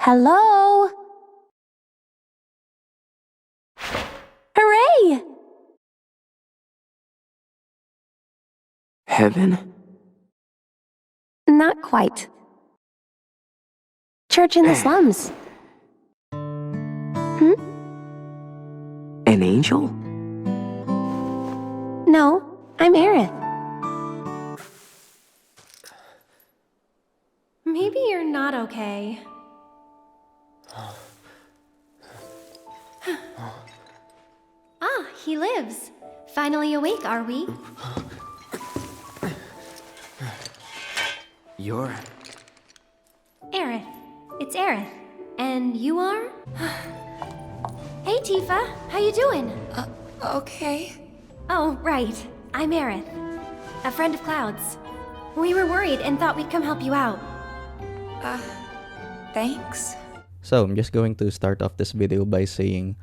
Hello? Hooray! Heaven? Not quite. Church in the slums. An angel? No, I'm Aerith. Maybe you're not okay. Ah, he lives. Finally awake, are we? You're... Aerith. It's Aerith. And you are? Hey, Tifa. How you doing? Okay. Oh, right. I'm Aerith. A friend of Cloud's. We were worried and thought we'd come help you out. Thanks. So I'm just going to start off this video by saying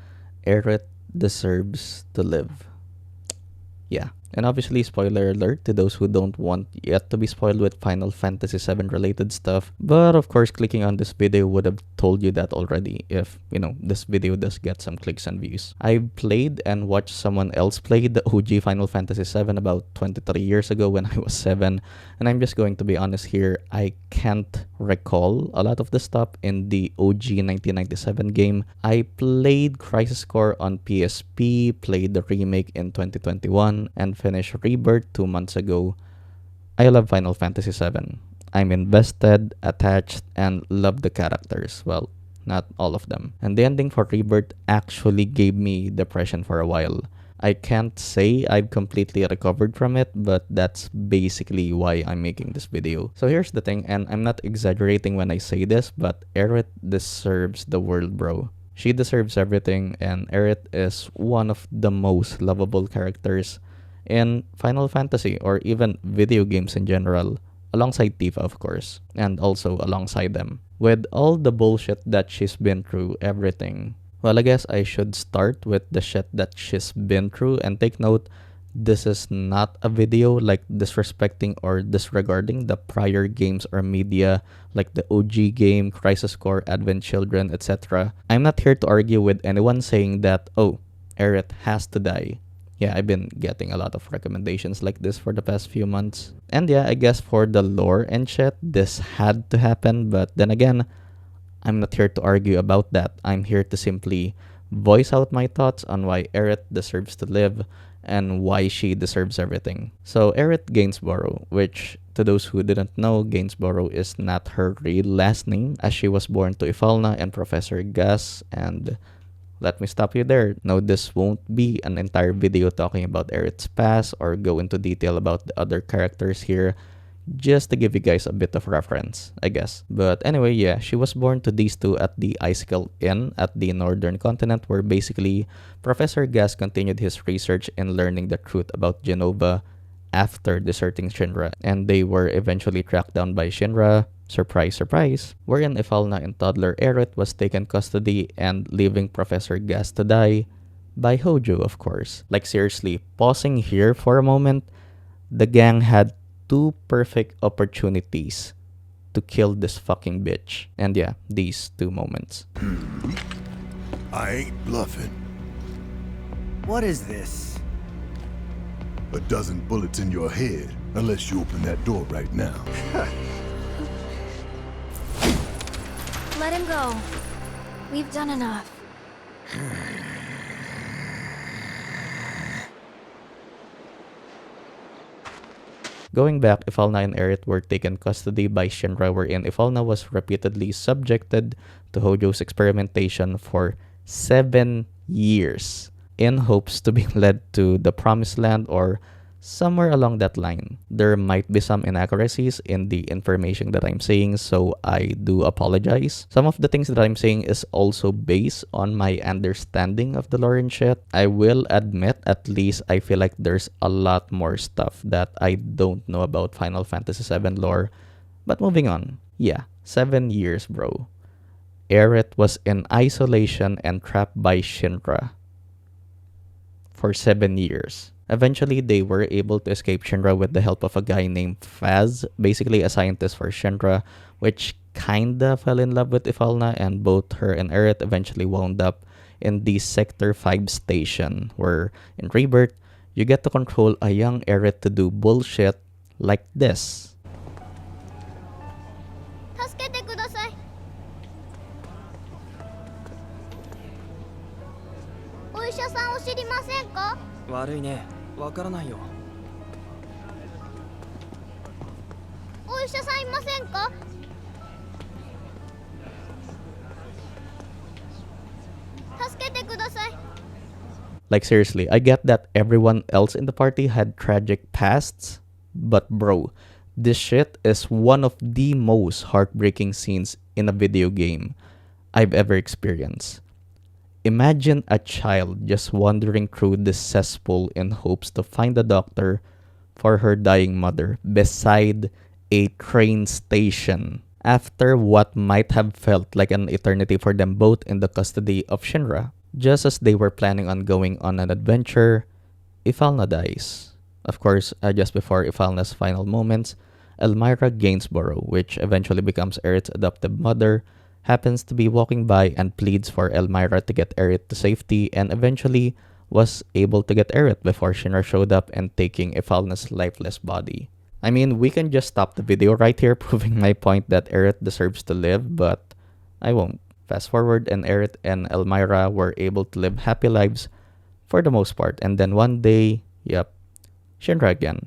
Aerith deserves to live. Yeah. And obviously, spoiler alert to those who don't want yet to be spoiled with Final Fantasy VII related stuff. But of course, clicking on this video would have told you that already if, this video does get some clicks and views. I played and watched someone else play the OG Final Fantasy VII about 23 years ago when I was 7. And I'm just going to be honest here, I can't recall a lot of the stuff in the OG 1997 game. I played Crisis Core on PSP, played the remake in 2021, and finished Rebirth 2 months ago. I love Final Fantasy VII. I'm invested, attached, and love the characters. Well, not all of them. And the ending for Rebirth actually gave me depression for a while. I can't say I've completely recovered from it, but that's basically why I'm making this video. So here's the thing, and I'm not exaggerating when I say this, but Aerith deserves the world, bro. She deserves everything, and Aerith is one of the most lovable characters in Final Fantasy or even video games in general, alongside Tifa of course, and also alongside them. With all the bullshit that she's been through, everything. Well, I guess I should start with the shit that she's been through, and take note, this is not a video like disrespecting or disregarding the prior games or media like the OG game, Crisis Core, Advent Children, etc. I'm not here to argue with anyone saying that, oh, Aerith has to die. Yeah, I've been getting a lot of recommendations like this for the past few months. And yeah, I guess for the lore and shit, this had to happen. But then again, I'm not here to argue about that. I'm here to simply voice out my thoughts on why Aerith deserves to live and why she deserves everything. So Aerith Gainsborough, which to those who didn't know, Gainsborough is not her real last name, as she was born to Ifalna and Professor Gus. And let me stop you there. No, this won't be an entire video talking about Aerith's past or go into detail about the other characters here, just to give you guys a bit of reference, I guess. But anyway, yeah, she was born to these two at the Icicle Inn at the northern continent, where basically Professor Gus continued his research in learning the truth about Genova after deserting Shinra, and they were eventually tracked down by Shinra. Surprise, surprise. Wherein Ifalna and toddler Aerith was taken custody and leaving Professor Gus to die by Hojo, of course. Like seriously, pausing here for a moment, the gang had two perfect opportunities to kill this fucking bitch. And yeah, these two moments. I ain't bluffing. What is this? A dozen bullets in your head, unless you open that door right now. Let him go. We've done enough. Going back, Ifalna and Aerith were taken custody by Shinra, wherein Ifalna was repeatedly subjected to Hojo's experimentation for 7 years in hopes to be led to the Promised Land or somewhere along that line. There might be some inaccuracies in the information that I'm saying, so I do apologize. Some of the things that I'm saying is also based on my understanding of the lore and shit. I will admit, at least I feel like there's a lot more stuff that I don't know about Final Fantasy VII lore. But moving on. Yeah, 7 years, bro. Aerith was in isolation and trapped by Shinra for 7 years. Eventually, they were able to escape Shinra with the help of a guy named Faz, basically a scientist for Shinra, which kinda fell in love with Ifalna, and both her and Aerith eventually wound up in the Sector 5 station, where in Rebirth, you get to control a young Aerith to do bullshit like this. 助けてください。お医者さんを知りませんか？悪いね、わからないよ。お医者さんいませんか？助けてください。 Like seriously, I get that everyone else in the party had tragic pasts, but bro, this shit is one of the most heartbreaking scenes in a video game I've ever experienced. Imagine a child just wandering through this cesspool in hopes to find a doctor for her dying mother beside a train station after what might have felt like an eternity for them both in the custody of Shinra. Just as they were planning on going on an adventure, Ifalna dies. Of course, just before Ifalna's final moments, Elmira Gainsborough, which eventually becomes Aerith's adoptive mother, happens to be walking by and pleads for Elmira to get Aerith to safety, and eventually was able to get Aerith before Shinra showed up and taking Ifalna's lifeless body. I mean, we can just stop the video right here, proving my point that Aerith deserves to live, but I won't. Fast forward, and Aerith and Elmira were able to live happy lives for the most part, and then one day, yep, Shinra again.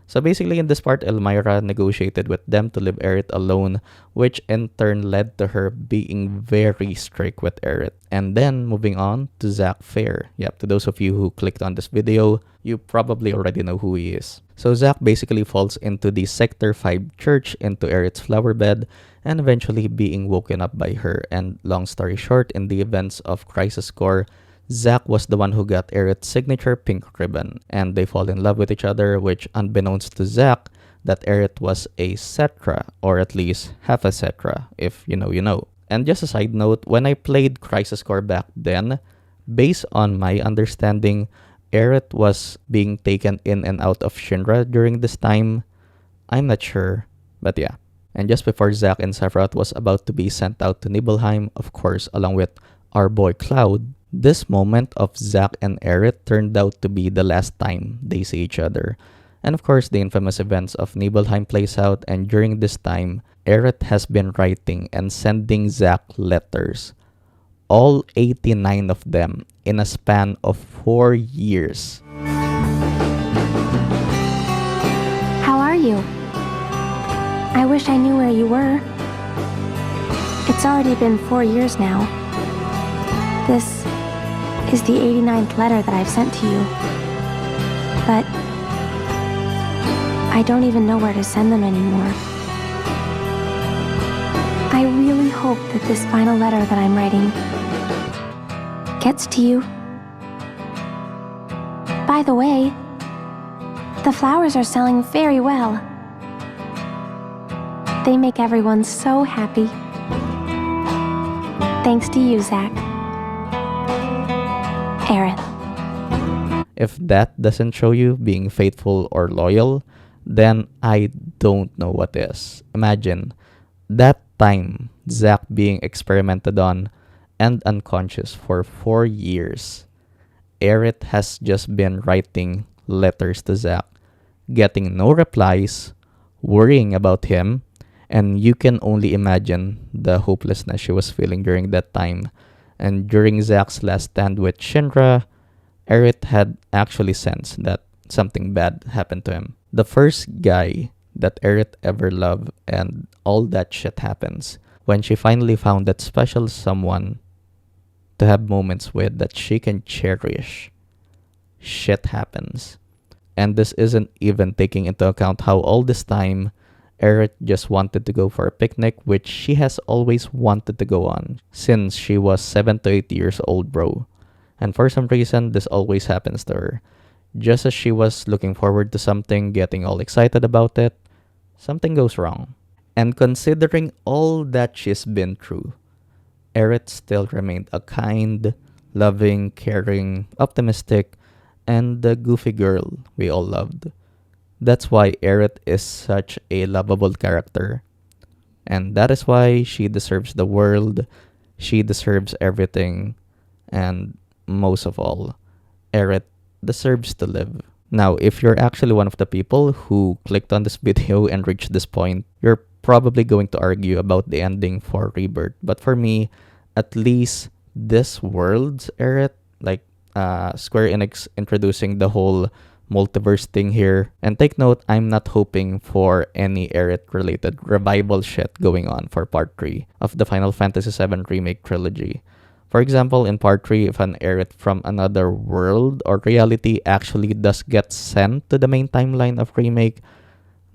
So basically in this part, Elmira negotiated with them to leave Aerith alone, which in turn led to her being very strict with Aerith. And then moving on to Zack Fair. Yep, to those of you who clicked on this video, you probably already know who he is. So Zack basically falls into the Sector 5 church into Aerith's flower bed and eventually being woken up by her. And long story short, in the events of Crisis Core, Zack was the one who got Aerith's signature pink ribbon, and they fall in love with each other, which unbeknownst to Zack, that Aerith was a Cetra, or at least half a Cetra, if you know, you know. And just a side note, when I played Crisis Core back then, based on my understanding, Aerith was being taken in and out of Shinra during this time. I'm not sure, but yeah. And just before Zack and Sephiroth was about to be sent out to Nibelheim, of course, along with our boy Cloud, this moment of Zack and Aerith turned out to be the last time they see each other. And of course, the infamous events of Nibelheim plays out, and during this time, Aerith has been writing and sending Zack letters. All 89 of them in a span of 4 years. How are you? I wish I knew where you were. It's already been 4 years now. This is the 89th letter that I've sent to you. But I don't even know where to send them anymore. I really hope that this final letter that I'm writing gets to you. By the way, the flowers are selling very well. They make everyone so happy. Thanks to you, Zack. Aerith. If that doesn't show you being faithful or loyal, then I don't know what is. Imagine that time Zack being experimented on and unconscious for 4 years. Aerith has just been writing letters to Zack, getting no replies, worrying about him, and you can only imagine the hopelessness she was feeling during that time. And during Zack's last stand with Shinra, Aerith had actually sensed that something bad happened to him. The first guy that Aerith ever loved, and all that shit happens when she finally found that special someone to have moments with that she can cherish. Shit happens. And this isn't even taking into account how all this time Aerith just wanted to go for a picnic, which she has always wanted to go on since she was 7 to 8 years old, bro. And for some reason, this always happens to her. Just as she was looking forward to something, getting all excited about it, something goes wrong. And considering all that she's been through, Aerith still remained a kind, loving, caring, optimistic, and the goofy girl we all loved. That's why Aerith is such a lovable character. And that is why she deserves the world, she deserves everything, and most of all, Aerith deserves to live. Now, if you're actually one of the people who clicked on this video and reached this point, you're probably going to argue about the ending for Rebirth. But for me, at least this world's Aerith, like Square Enix introducing the whole multiverse thing here. And take note, I'm not hoping for any Aerith related revival shit going on for part 3 of the Final Fantasy VII Remake trilogy. For example, in part 3, if an Aerith from another world or reality actually does get sent to the main timeline of Remake,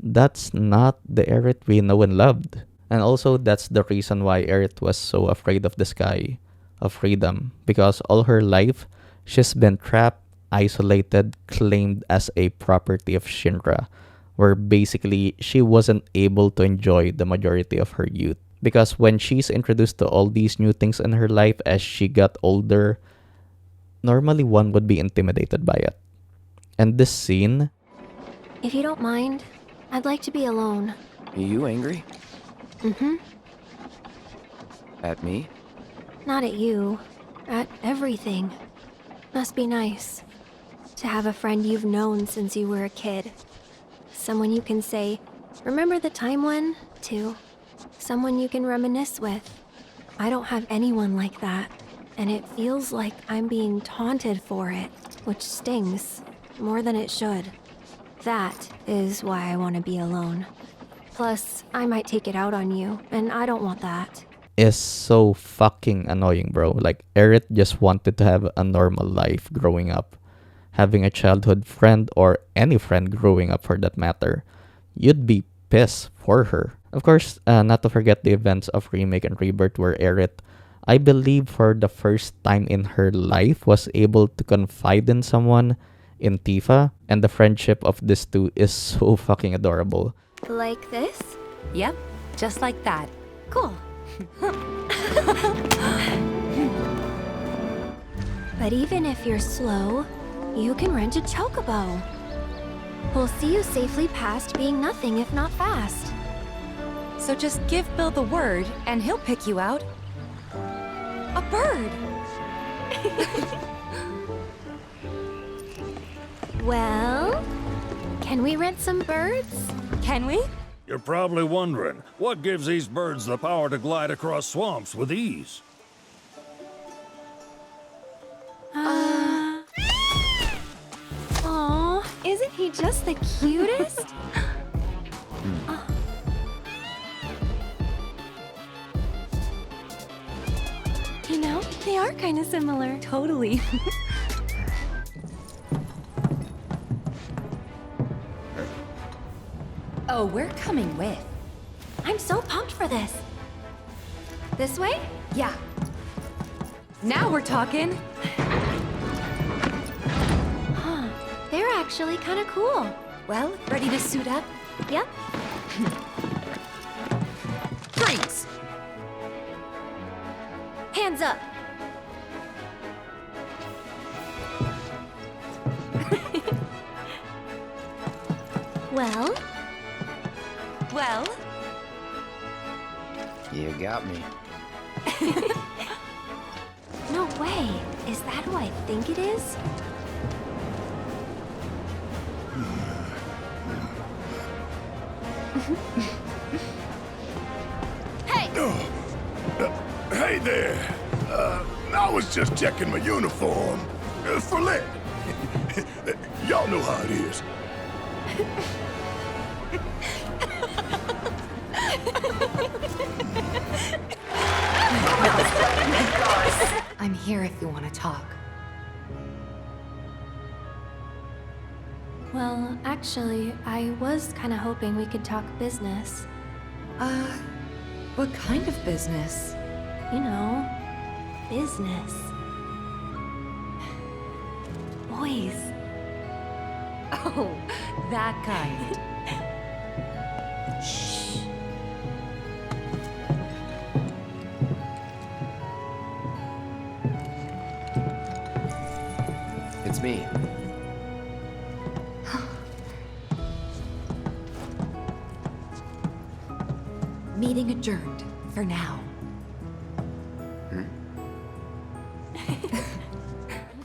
that's not the Aerith we know and loved. And also, that's the reason why Aerith was so afraid of the sky, of freedom, because all her life, she's been trapped, isolated, claimed as a property of Shinra, where basically she wasn't able to enjoy the majority of her youth. Because when she's introduced to all these new things in her life as she got older, normally one would be intimidated by it. And this scene, If you don't mind, I'd like to be alone. Are you angry? Mm-hmm. At me? Not at you. At everything. Must be nice. To have a friend you've known since you were a kid. Someone you can say, remember the time when, to. Someone you can reminisce with. I don't have anyone like that. And it feels like I'm being taunted for it, which stings more than it should. That is why I want to be alone. Plus, I might take it out on you, and I don't want that. is so fucking annoying, bro. Like, Aerith just wanted to have a normal life growing up. Having a childhood friend, or any friend growing up for that matter. You'd be pissed for her. Of course, not to forget the events of Remake and Rebirth where Aerith, I believe for the first time in her life, was able to confide in someone, in Tifa, and the friendship of these two is so fucking adorable. Like this? Yep, just like that. Cool. But even if you're slow, you can rent a chocobo. We'll see you safely past being nothing if not fast. So just give Bill the word, and he'll pick you out. A bird! Well, can we rent some birds? Can we? You're probably wondering, what gives these birds the power to glide across swamps with ease? Aw, isn't he just the cutest? You know, they are kind of similar. Totally. Oh, we're coming with. I'm so pumped for this. This way? Yeah. Now we're talking. Huh. They're actually kind of cool. Well, ready to suit up? Yep. Freeze! Hands up. Well? Well? You got me. No way. Is that who I think it is? Hey there. I was just checking my uniform. For Lit. Y'all know how it is. I'm here if you want to talk. Well, actually, I was kind of hoping we could talk business. What kind of business? You know, business. Boys. Oh, that kind. Shh. It's me. Meeting adjourned, for now.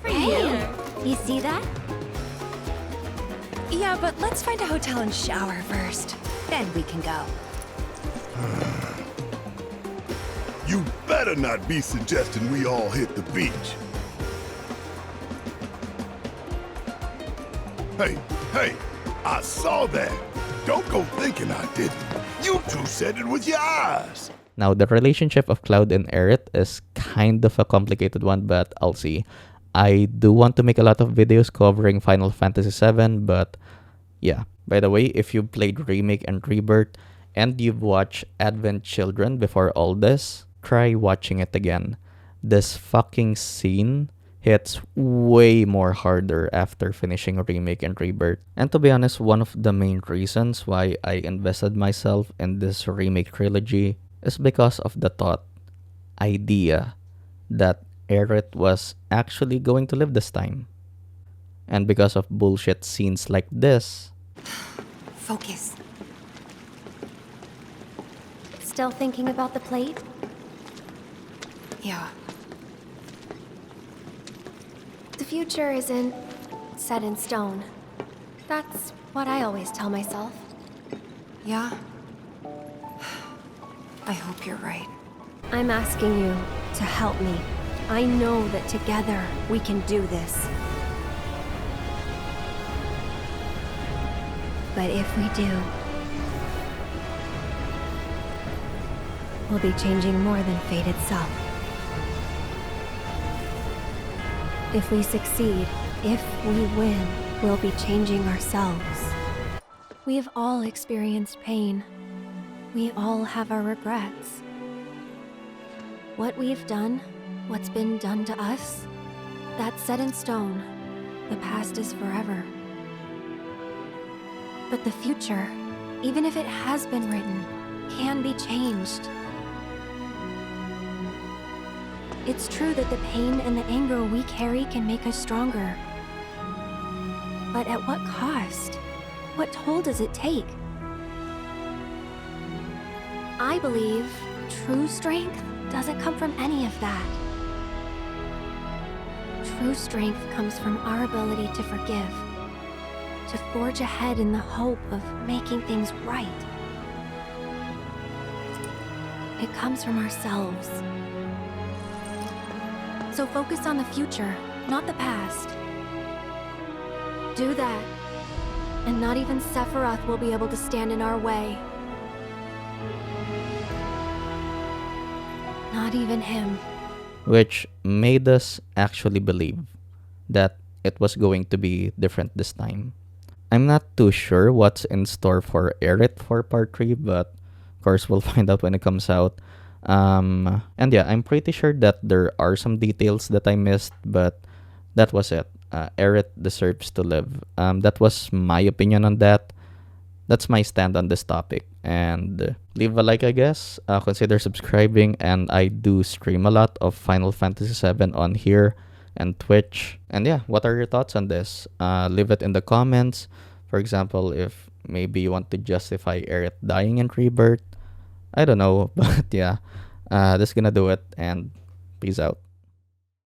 Hey! You see that? Yeah, but let's find a hotel and shower first. Then we can go. You better not be suggesting we all hit the beach. Hey, I saw that. Don't go thinking I didn't. You two said it with your eyes. Now, the relationship of Cloud and Aerith is kind of a complicated one, but I'll see. I do want to make a lot of videos covering Final Fantasy VII, but yeah. By the way, if you've played Remake and Rebirth, and you've watched Advent Children before all this, try watching it again. This fucking scene hits way more harder after finishing Remake and Rebirth. And to be honest, one of the main reasons why I invested myself in this Remake trilogy is because of the idea that Aerith was actually going to live this time. And because of bullshit scenes like this. Focus. Still thinking about the plate? Yeah. The future isn't set in stone. That's what I always tell myself. Yeah? I hope you're right. I'm asking you to help me. I know that together we can do this. But if we do, we'll be changing more than fate itself. If we succeed, if we win, we'll be changing ourselves. We have all experienced pain. We all have our regrets. What we've done, what's been done to us, that's set in stone. The past is forever. But the future, even if it has been written, can be changed. It's true that the pain and the anger we carry can make us stronger. But at what cost? What toll does it take? I believe true strength doesn't come from any of that. True strength comes from our ability to forgive, to forge ahead in the hope of making things right. It comes from ourselves. So focus on the future, not the past. Do that, and not even Sephiroth will be able to stand in our way. Not even him. Which made us actually believe that it was going to be different this time. I'm not too sure what's in store for Aerith for part 3, but of course we'll find out when it comes out. And yeah, I'm pretty sure that there are some details that I missed, but that was it. Aerith deserves to live. That was my opinion on that. That's my stand on this topic. And leave a like, I guess. Consider subscribing, and I do stream a lot of Final Fantasy VII on here and Twitch. And yeah, what are your thoughts on this? Leave it in the comments. For example, if maybe you want to justify Aerith dying in Rebirth. I don't know, but yeah, that's gonna do it, and peace out.